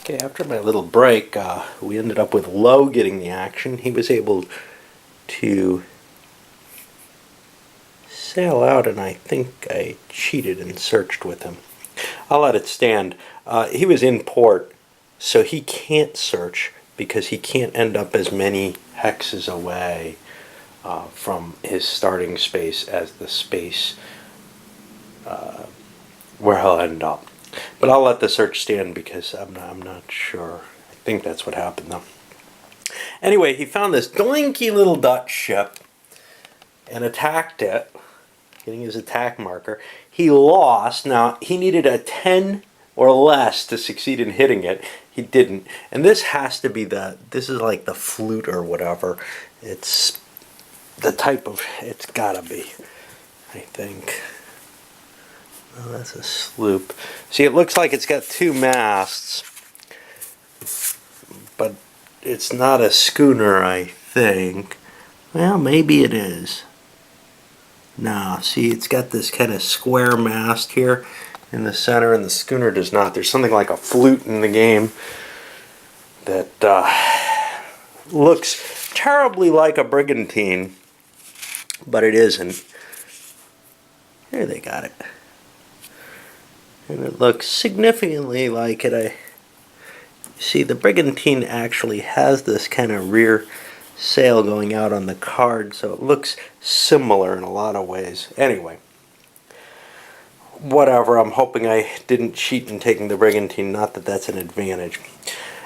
Okay, after my little break, we ended up with Lowe getting the action. He was able to sail out, and I think I cheated and searched with him. I'll let it stand. He was in port, so he can't search because he can't end up as many hexes away from his starting space as the space where he'll end up. But I'll let the search stand because I'm not sure. I think that's what happened though. Anyway, he found this doinky little Dutch ship and attacked it, getting his attack marker. He lost. Now, he needed a 10 or less to succeed in hitting it. He didn't. And this has to be this is like the flute or whatever. It's the type of, it's gotta be, I think. Oh, that's a sloop. See, it looks like it's got two masts, but it's not a schooner, I think. Well, maybe it is. No, see, it's got this kind of square mast here in the center, and the schooner does not. There's something like a flute in the game that looks terribly like a brigantine, but it isn't. Here they got it. And it looks significantly like it. See, the brigantine actually has this kind of rear sail going out on the card, so it looks similar in a lot of ways. Anyway, whatever, I'm hoping I didn't cheat in taking the brigantine, not that that's an advantage.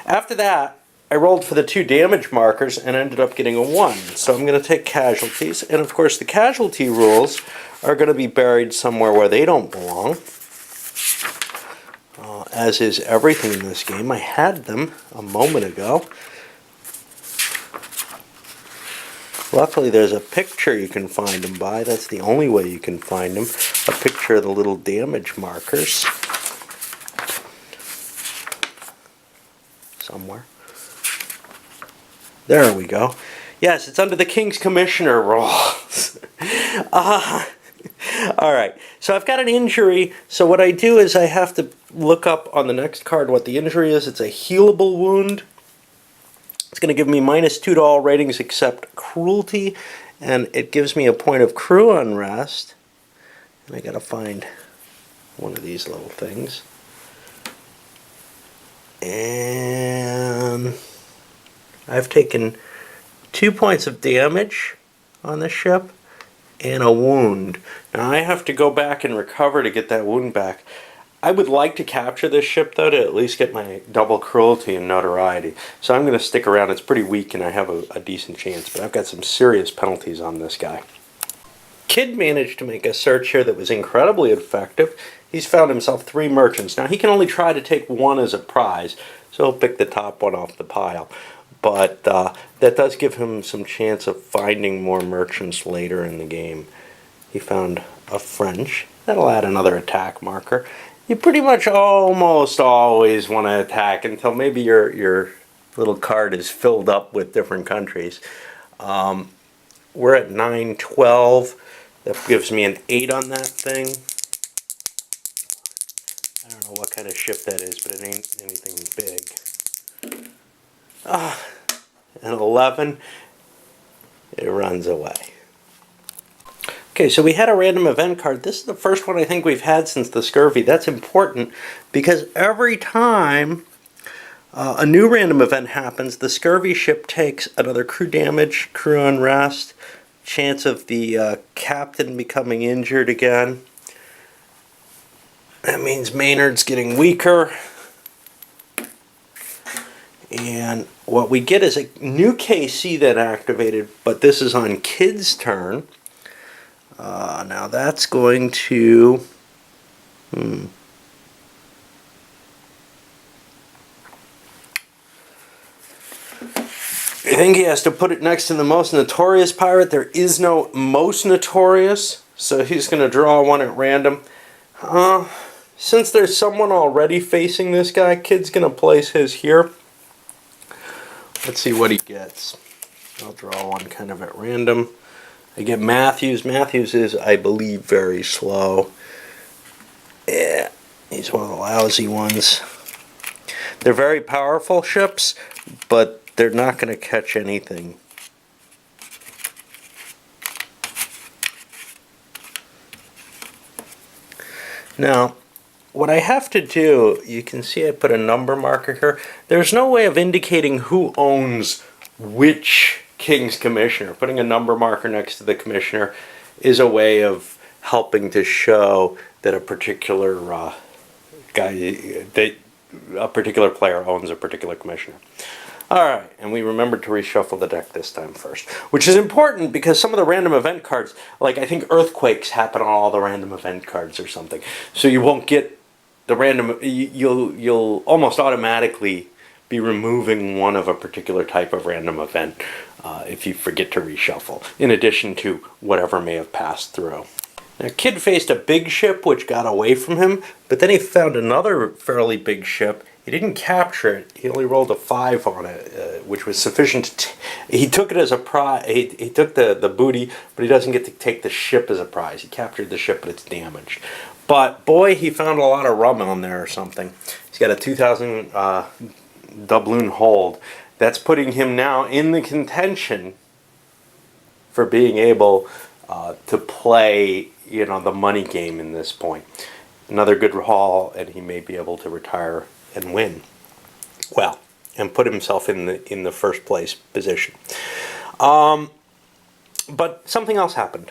After that, I rolled for the 2 damage markers and ended up getting a 1. So I'm going to take casualties, and of course the casualty rules are going to be buried somewhere where they don't belong. As is everything in this game. I had them a moment ago. Luckily there's a picture you can find them by. That's the only way you can find them. A picture of the little damage markers. Somewhere. There we go. Yes, it's under the King's Commissioner rules. Alright, so I've got an injury, so what I do is I have to look up on the next card what the injury is. It's a healable wound. It's going to give me -2 to all ratings except cruelty, and it gives me a point of crew unrest. And I got to find one of these little things. And I've taken 2 points of damage on the ship and a wound. Now I have to go back and recover to get that wound back. I would like to capture this ship though to at least get my double cruelty and notoriety. So I'm going to stick around. It's pretty weak and I have a decent chance, but I've got some serious penalties on this guy. Kid managed to make a search here that was incredibly effective. He's found himself 3 merchants. Now he can only try to take 1 as a prize, so he'll pick the top one off the pile. But that does give him some chance of finding more merchants later in the game. He found a French. That'll add another attack marker. You pretty much almost always want to attack until maybe your little card is filled up with different countries. We're at 912. That gives me an 8 on that thing. I don't know what kind of ship that is, but it ain't anything big. And 11, it runs away. Okay, so we had a random event card. This is the first one I think we've had since the scurvy. That's important because every time a new random event happens, the scurvy ship takes another crew damage, crew unrest, chance of the captain becoming injured again. That means Maynard's getting weaker. And what we get is a new KC that activated, but this is on Kid's turn. Now that's going to... I think he has to put it next to the most notorious pirate. There is no most notorious, so he's going to draw one at random. Since there's someone already facing this guy, Kid's going to place his here. Let's see what he gets. I'll draw one kind of at random. I get Matthews. Matthews is, I believe, very slow. Yeah, he's one of the lousy ones. They're very powerful ships, but they're not going to catch anything. Now, what I have to do, you can see I put a number marker here. There's no way of indicating who owns which King's Commissioner. Putting a number marker next to the Commissioner is a way of helping to show that a particular a particular player owns a particular Commissioner. Alright, and we remembered to reshuffle the deck this time first. Which is important because some of the random event cards, like I think earthquakes happen on all the random event cards or something. So you won't get the random, you'll almost automatically be removing one of a particular type of random event if you forget to reshuffle, in addition to whatever may have passed through. Now, Kid faced a big ship which got away from him, but then he found another fairly big ship. He didn't capture it. He only rolled a 5 on it, which was sufficient. He took it as a prize. He took the booty, but he doesn't get to take the ship as a prize. He captured the ship, but it's damaged. But boy, he found a lot of rum on there or something. He's got a 2,000 doubloon hold. That's putting him now in the contention for being able to play, you know, the money game in this point. Another good haul, and he may be able to retire and win. Well, and put himself in the first place position. But something else happened.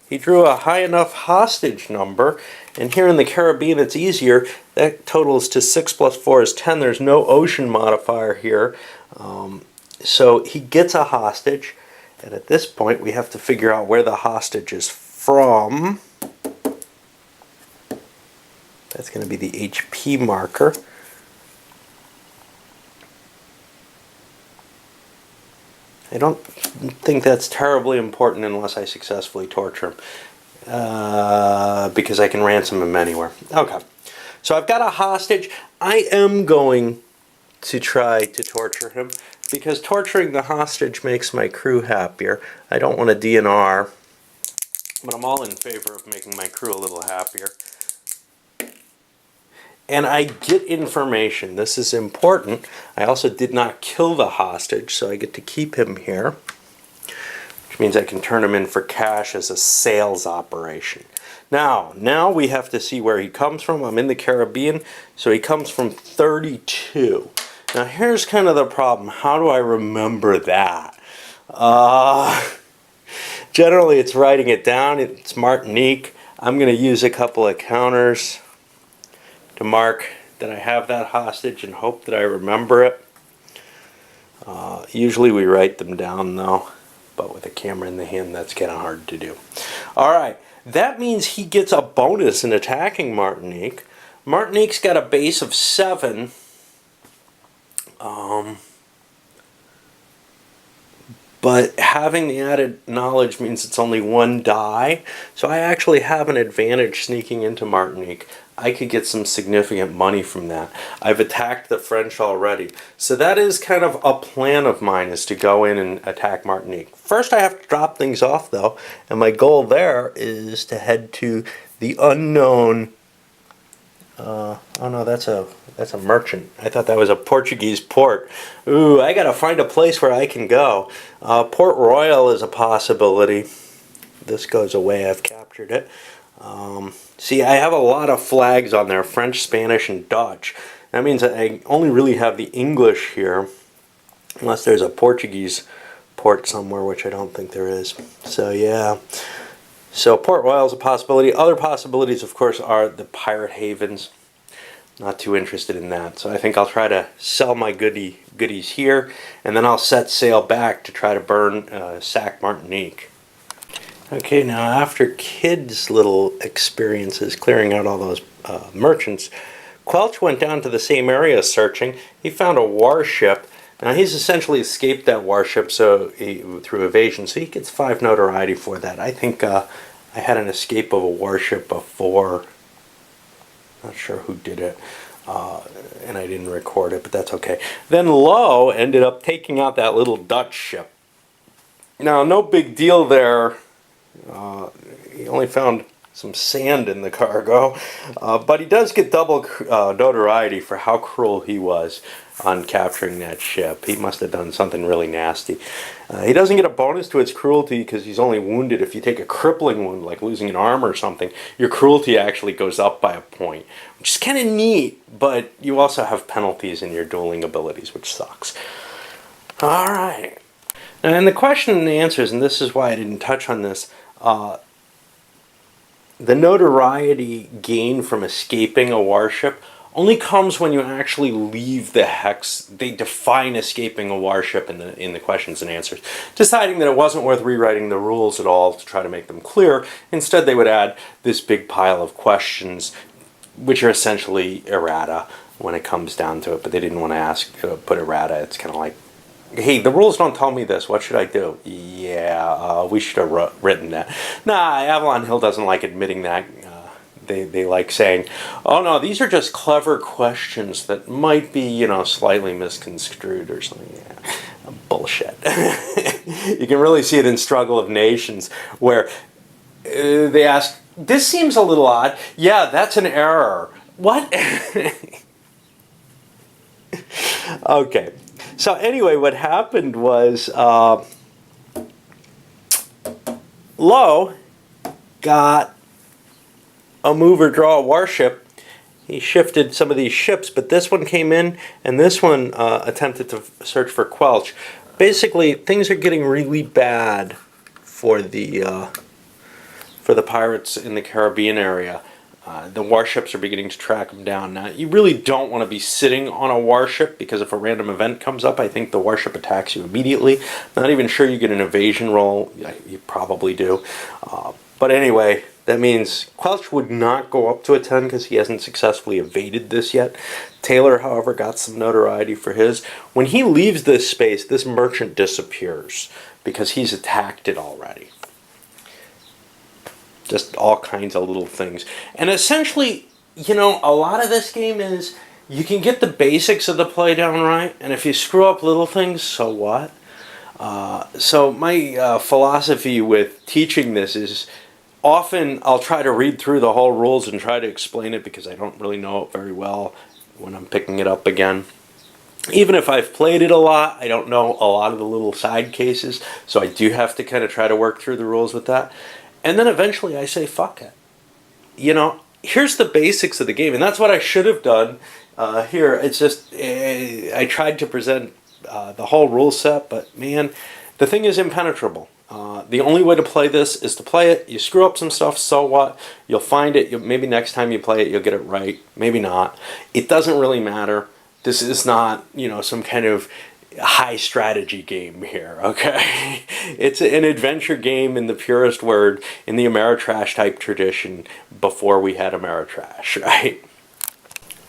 He drew a high enough hostage number, and here in the Caribbean it's easier. That totals to 6 plus 4 is 10. There's no ocean modifier here. So he gets a hostage, and at this point we have to figure out where the hostage is from. That's going to be the HP marker. I don't think that's terribly important unless I successfully torture him. Because I can ransom him anywhere. Okay. So I've got a hostage. I am going to try to torture him because torturing the hostage makes my crew happier. I don't want a DNR, but I'm all in favor of making my crew a little happier. And I get information. This is important. I also did not kill the hostage, so I get to keep him here, which means I can turn him in for cash as a sales operation. Now we have to see where he comes from. I'm in the Caribbean, so he comes from 32. Now here's kind of the problem. How do I remember that? Generally it's writing it down. It's Martinique. I'm going to use a couple of counters to mark that I have that hostage and hope that I remember it. Usually we write them down though, but with a camera in the hand that's kind of hard to do. Alright, that means he gets a bonus in attacking Martinique. Martinique's got a base of 7. But having the added knowledge means it's only 1 die, so I actually have an advantage sneaking into Martinique. I could get some significant money from that. I've attacked the French already. So that is kind of a plan of mine, is to go in and attack Martinique. First I have to drop things off though, and my goal there is to head to the unknown. Oh no, that's a merchant. I thought that was a Portuguese port. Ooh, I gotta find a place where I can go. Port Royal is a possibility. This goes away, I've captured it. See, I have a lot of flags on there, French, Spanish, and Dutch. That means that I only really have the English here, unless there's a Portuguese port somewhere, which I don't think there is. So yeah. So Port Royal is a possibility. Other possibilities, of course, are the pirate havens. Not too interested in that. So I think I'll try to sell my goodies here, and then I'll set sail back to try to sack Martinique. Okay, now after Kid's little experiences clearing out all those merchants, Quelch went down to the same area searching. He found a warship. Now he's essentially escaped that warship through evasion, so he gets 5 notoriety for that. I think I had an escape of a warship before. Not sure who did it, and I didn't record it, but that's okay. Then Lowe ended up taking out that little Dutch ship. Now, no big deal there. He only found some sand in the cargo. But he does get double notoriety for how cruel he was on capturing that ship. He must have done something really nasty. He doesn't get a bonus to its cruelty because he's only wounded. If you take a crippling wound, like losing an arm or something, your cruelty actually goes up by a point, which is kind of neat, but you also have penalties in your dueling abilities, which sucks. All right. And the question and the answers, and this is why I didn't touch on this, the notoriety gained from escaping a warship only comes when you actually leave the hex. They define escaping a warship in the questions and answers, deciding that it wasn't worth rewriting the rules at all to try to make them clear. Instead, they would add this big pile of questions, which are essentially errata when it comes down to it, but they didn't want to put errata. It's kind of like, hey, the rules don't tell me this. What should I do? Yeah, we should have written that. Nah, Avalon Hill doesn't like admitting that. They like saying, oh no, these are just clever questions that might be, slightly misconstrued or something. Yeah, bullshit. You can really see it in Struggle of Nations, where they ask, this seems a little odd. Yeah, that's an error. What? Okay. So anyway, what happened was Lowe got a move or draw a warship. He shifted some of these ships, but this one came in, and this one attempted to search for Quelch. Basically, things are getting really bad for the pirates in the Caribbean area. The warships are beginning to track them down. Now, you really don't want to be sitting on a warship, because if a random event comes up, I think the warship attacks you immediately. Not even sure you get an evasion roll. You probably do. But anyway, that means Quelch would not go up to a 10 because he hasn't successfully evaded this yet. Taylor, however, got some notoriety for his. When he leaves this space, this merchant disappears because he's attacked it already. Just all kinds of little things. And essentially, a lot of this game is you can get the basics of the play down right, and if you screw up little things, so what? So my philosophy with teaching this is often I'll try to read through the whole rules and try to explain it because I don't really know it very well when I'm picking it up again. Even if I've played it a lot, I don't know a lot of the little side cases, so I do have to kind of try to work through the rules with that. And then eventually I say, fuck it. Here's the basics of the game. And that's what I should have done here. It's just, I tried to present the whole rule set, but man, the thing is impenetrable. The only way to play this is to play it. You screw up some stuff, so what? You'll find it. Maybe next time you play it, you'll get it right. Maybe not. It doesn't really matter. This is not, some kind of high strategy game here, okay? It's an adventure game in the purest word, in the Ameritrash type tradition before we had Ameritrash, right?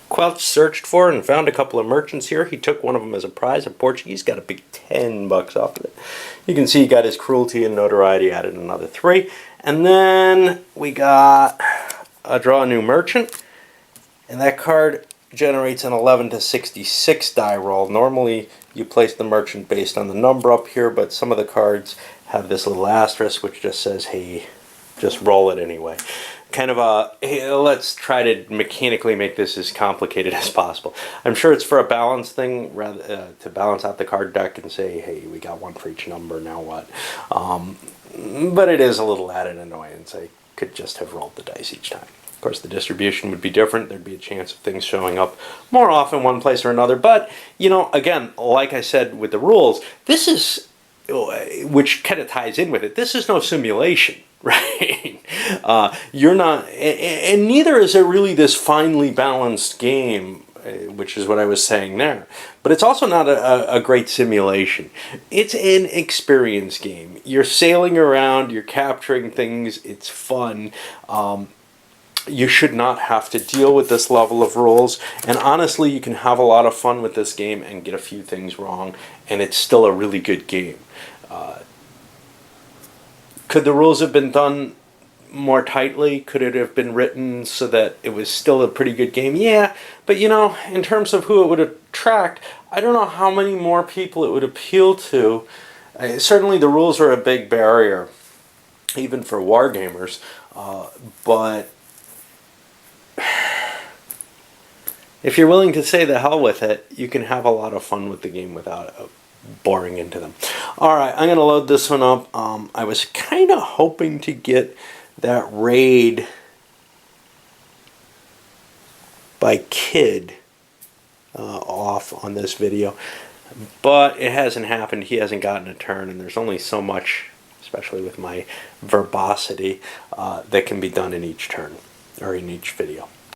Quelch searched for and found a couple of merchants here. He took one of them as a prize, a Portuguese, got a big $10 off of it. You can see he got his cruelty and notoriety added another 3. And then we got a draw a new merchant, and that card generates an 11 to 66 die roll. Normally you place the merchant based on the number up here, but some of the cards have this little asterisk which just says, hey, just roll it anyway. Kind of a, hey, let's try to mechanically make this as complicated as possible. I'm sure it's for a balance thing, rather to balance out the card deck and say, hey, we got one for each number, now what? But it is a little added annoyance. I could just have rolled the dice each time. Of course, the distribution would be different. There'd be a chance of things showing up more often one place or another. But, again, like I said with the rules, this is, which kind of ties in with it, this is no simulation, right? You're not, and neither is it really this finely balanced game, which is what I was saying there. But it's also not a great simulation. It's an experience game. You're sailing around, you're capturing things, it's fun. You should not have to deal with this level of rules, and honestly you can have a lot of fun with this game and get a few things wrong, and it's still a really good game. Could the rules have been done more tightly? Could it have been written so that it was still a pretty good game? Yeah, but in terms of who it would attract, I don't know how many more people it would appeal to. Certainly the rules are a big barrier, even for wargamers. But if you're willing to say the hell with it, you can have a lot of fun with the game without boring into them. Alright, I'm going to load this one up. I was kind of hoping to get that raid by Kid off on this video, but it hasn't happened. He hasn't gotten a turn, and there's only so much, especially with my verbosity, that can be done in each turn or in each video.